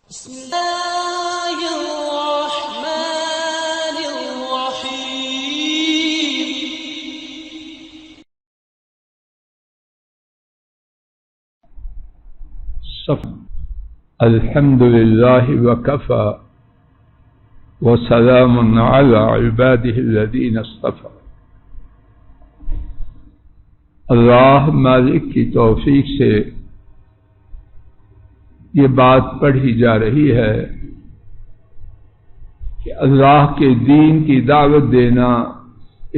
بسم الله الرحمن الرحيم. الحمد لله وكفى وسلام على عباده الذين اصطفى. اللہ مالک کی توفیق سے یہ بات پڑھی جا رہی ہے کہ اللہ کے دین کی دعوت دینا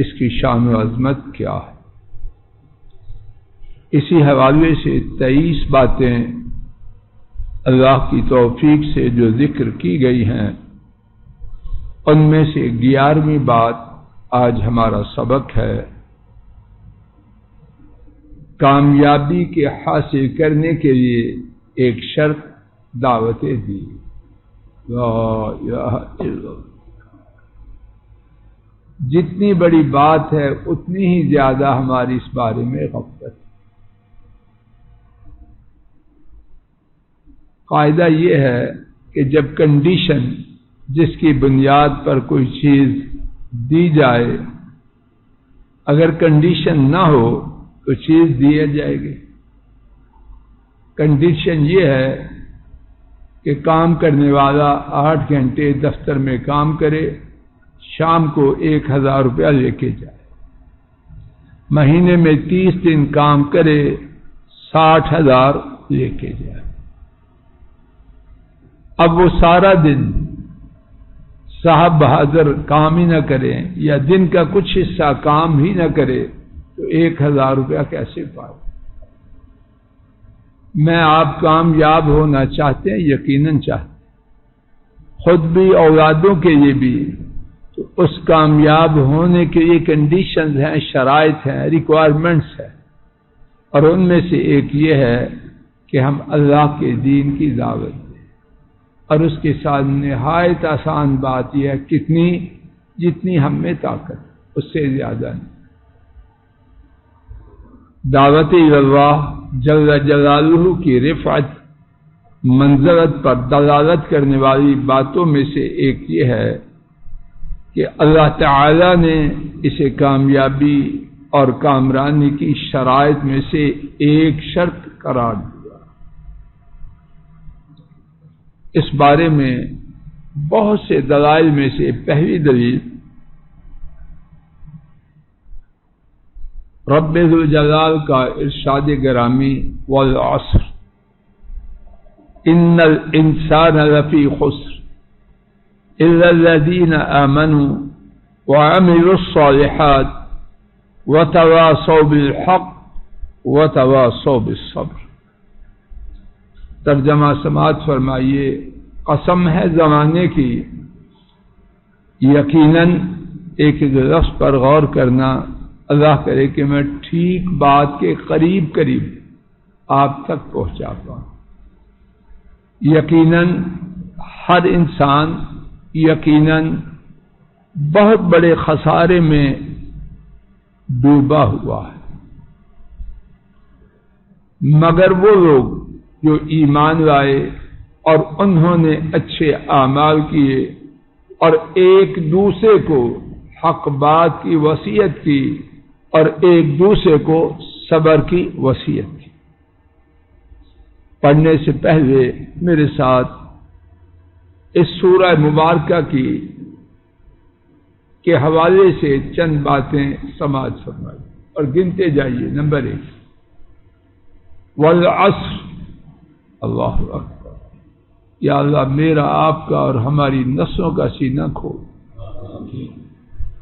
اس کی شان و عظمت کیا ہے. اسی حوالے سے 23 باتیں اللہ کی توفیق سے جو ذکر کی گئی ہیں، ان میں سے 11ویں بات آج ہمارا سبق ہے. کامیابی کے حاصل کرنے کے لیے ایک شرط دعوتیں دی. لا الہ الا اللہ. جتنی بڑی بات ہے اتنی ہی زیادہ ہماری اس بارے میں غفلت. قاعدہ یہ ہے کہ جب کنڈیشن جس کی بنیاد پر کوئی چیز دی جائے، اگر کنڈیشن نہ ہو تو چیز دی جائے گی. کنڈیشن یہ ہے کہ کام کرنے والا 8 گھنٹے دفتر میں کام کرے، شام کو 1000 روپیہ لے کے جائے. مہینے میں 30 دن کام کرے، 60,000 لے کے جائے. اب وہ سارا دن صاحب بہادر کام ہی نہ کریں یا دن کا کچھ حصہ کام ہی نہ کرے تو 1000 روپیہ کیسے پائے؟ میں آپ کامیاب ہونا چاہتے ہیں، یقیناً چاہتے ہیں، خود بھی اولادوں کے لیے بھی. تو اس کامیاب ہونے کے لیے کنڈیشنز ہیں، شرائط ہیں، ریکوائرمنٹس ہیں، اور ان میں سے ایک یہ ہے کہ ہم اللہ کے دین کی دعوت دیں. اور اس کے ساتھ نہایت آسان بات یہ ہے جتنی ہم میں طاقت، اس سے زیادہ نہیں. دعوت اللہ جل جلالہ کی رفعت منزلت پر دلالت کرنے والی باتوں میں سے ایک یہ ہے کہ اللہ تعالی نے اسے کامیابی اور کامرانی کی شرائط میں سے ایک شرط قرار دیا. اس بارے میں بہت سے دلائل میں سے پہلی دلیل رب ذوالجلال کا ارشاد گرامی والعصر ان الانسان لفی خسر الا الذین آمنوا وعملوا الصالحات وتواصوا بالحق وتواصوا بالصبر. ترجمہ سماعت فرمائیے. قسم ہے زمانے کی، یقیناً ایک لفظ پر غور کرنا، اللہ کرے کہ میں ٹھیک بات کے قریب آپ تک پہنچا پاؤں. یقیناً ہر انسان یقیناً بہت بڑے خسارے میں ڈوبا ہوا ہے، مگر وہ لوگ جو ایمان لائے اور انہوں نے اچھے اعمال کیے اور ایک دوسرے کو حق بات کی وصیت کی اور ایک دوسرے کو صبر کی وصیت کی. پڑھنے سے پہلے میرے ساتھ اس سورہ مبارکہ کی کے حوالے سے چند باتیں سماعت فرمائی اور گنتے جائیے. نمبر 1 والعصر. اللہ اکبر. یا اللہ میرا، آپ کا اور ہماری نسلوں کا سینہ کھول.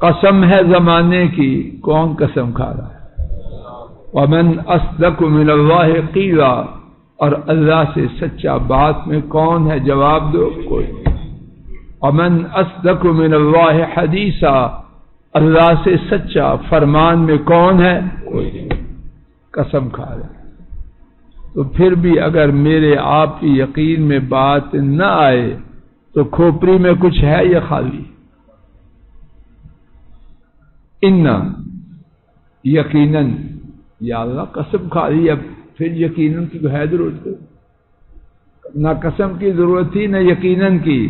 قسم ہے زمانے کی، کون قسم کھا رہا ہے؟ ومن اصدق من اللہ قیلا. اور اللہ سے سچا بات میں کون ہے؟ جواب دو، کوئی. ومن اصدق من اللہ حدیثا. اللہ سے سچا فرمان میں کون ہے؟ کوئی. قسم کھا رہا ہے. تو پھر بھی اگر میرے آپ کی یقین میں بات نہ آئے تو کھوپڑی میں کچھ ہے یا خالی؟ یقیناً. یا اللہ قسم کھا رہی، اب پھر یقیناً کی ہے ضرورت. نہ قسم کی ضرورت تھی نہ یقیناً کی.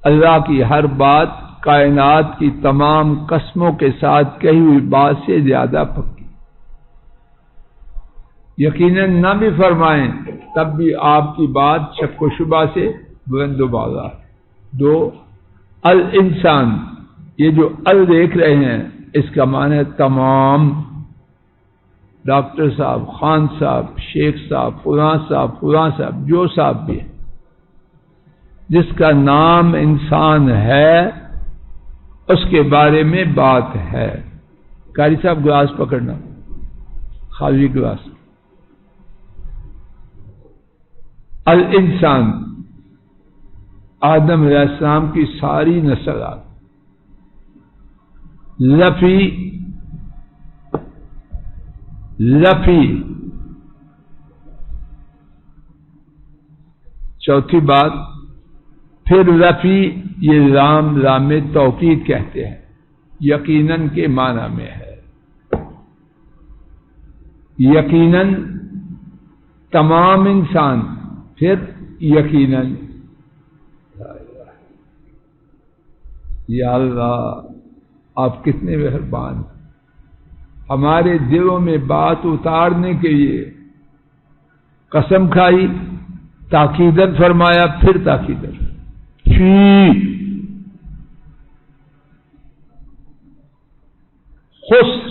اللہ کی ہر بات کائنات کی تمام قسموں کے ساتھ کہی ہوئی بات سے زیادہ پکی. یقیناً نہ بھی فرمائیں تب بھی آپ کی بات شک و شبہ سے بلند و بالا. 2 الانسان، یہ جو ال دیکھ رہے ہیں اس کا معنی ہے تمام. ڈاکٹر صاحب، خان صاحب، شیخ صاحب، فلاں صاحب جو صاحب بھی ہے، جس کا نام انسان ہے اس کے بارے میں بات ہے. قاری صاحب گلاس پکڑنا، خالی گلاس. الانسان آدم علیہ السلام کی ساری نسلات. لفی چوتھی بات. پھر لفی یہ لام توکید کہتے ہیں، یقیناً کے معنی میں ہے. یقیناً تمام انسان، پھر یقیناً. یا اللہ آپ کتنے مہربان ہیں. ہمارے دلوں میں بات اتارنے کے لیے قسم کھائی، تاکیدن فرمایا، پھر تاکیدن. خسر،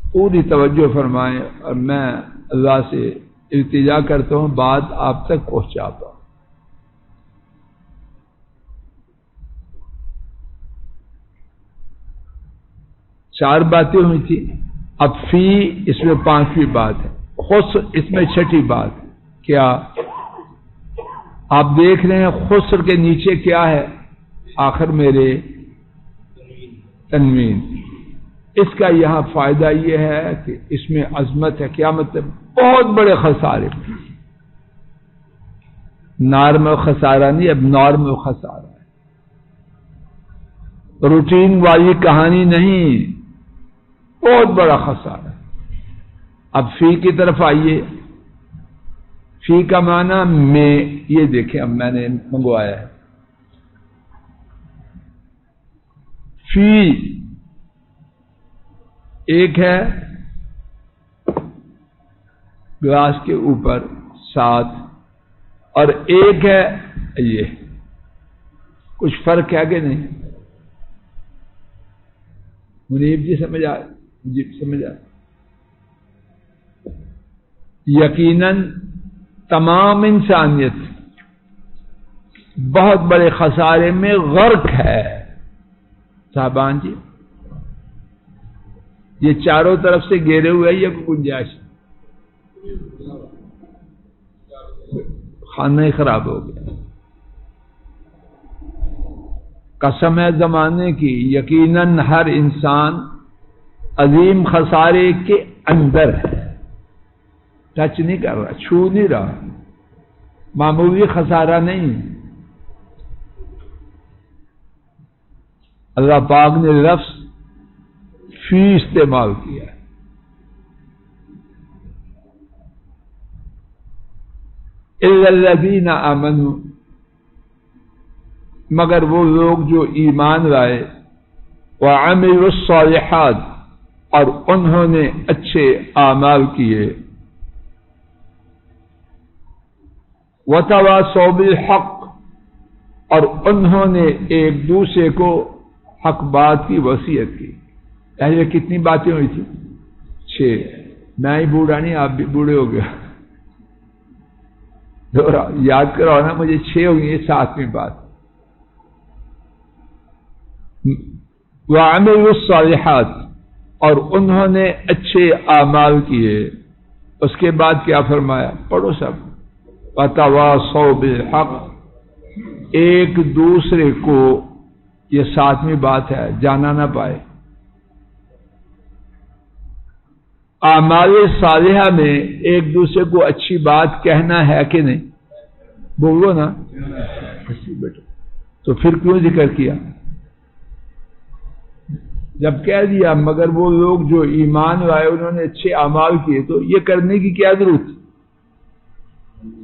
پوری توجہ فرمائیں اور میں اللہ سے التجا کرتا ہوں بات آپ تک پہنچا پاؤں. چار باتیں ہوئی تھی، اب فی اس میں 5ویں بات ہے، خسر اس میں 6ٹھی بات. کیا آپ دیکھ رہے ہیں خسر کے نیچے کیا ہے؟ آخر میرے تنوین. اس کا یہاں فائدہ یہ ہے کہ اس میں عظمت ہے. کیا مطلب؟ بہت بڑے خسارے. نارمل خسارہ نہیں، اب نارمل خسارہ ہے، روٹین والی کہانی نہیں، بہت بڑا خسارہ. اب فی کی طرف آئیے. فی کا معنی میں، یہ دیکھیں اب میں نے منگوایا ہے. فی ایک ہے گلاس کے اوپر 7 اور ایک ہے یہ. کچھ فرق ہے کہ نہیں؟ منیب جی سمجھ آئے؟ جی سمجھ آئے. یقیناً تمام انسانیت بہت بڑے خسارے میں غرق ہے. صاحبان جی یہ چاروں طرف سے گھیرے ہوئے یہ گنجائش، خانہ ہی خراب ہو گیا. قسم ہے زمانے کی، یقیناً ہر انسان عظیم خسارے کے اندر ہے. ٹچ نہیں کر رہا، چھو نہیں رہا، معمولی خسارہ نہیں. اللہ پاک نے لفظ فی استعمال کیا ہے. الا الذین آمنوا، مگر وہ لوگ جو ایمان لائے، وعملوا الصالحات، اور انہوں نے اچھے اعمال کیے، وتواصوا بالحق، اور انہوں نے ایک دوسرے کو حق بات کی وصیت کی. پہلے کتنی باتیں ہوئی تھی؟ 6. میں ہی بوڑھا نہیں، آپ بھی بوڑھے ہو گئے. یاد کرو نا مجھے، 6 ہوئی ہیں. 7ویں بات وعملوا الصالحات، اور انہوں نے اچھے اعمال کیے. اس کے بعد کیا فرمایا؟ پڑھو سب. وتواصوا بالحق، ایک دوسرے کو، یہ 7ویں بات ہے، جانا نہ پائے. اعمال صالحہ میں ایک دوسرے کو اچھی بات کہنا ہے کہ نہیں؟ بولو نا بیٹا. تو پھر کیوں ذکر کیا؟ جب کہہ دیا مگر وہ لوگ جو ایمان لائے انہوں نے اچھے اعمال کیے، تو یہ کرنے کی کیا ضرورت؟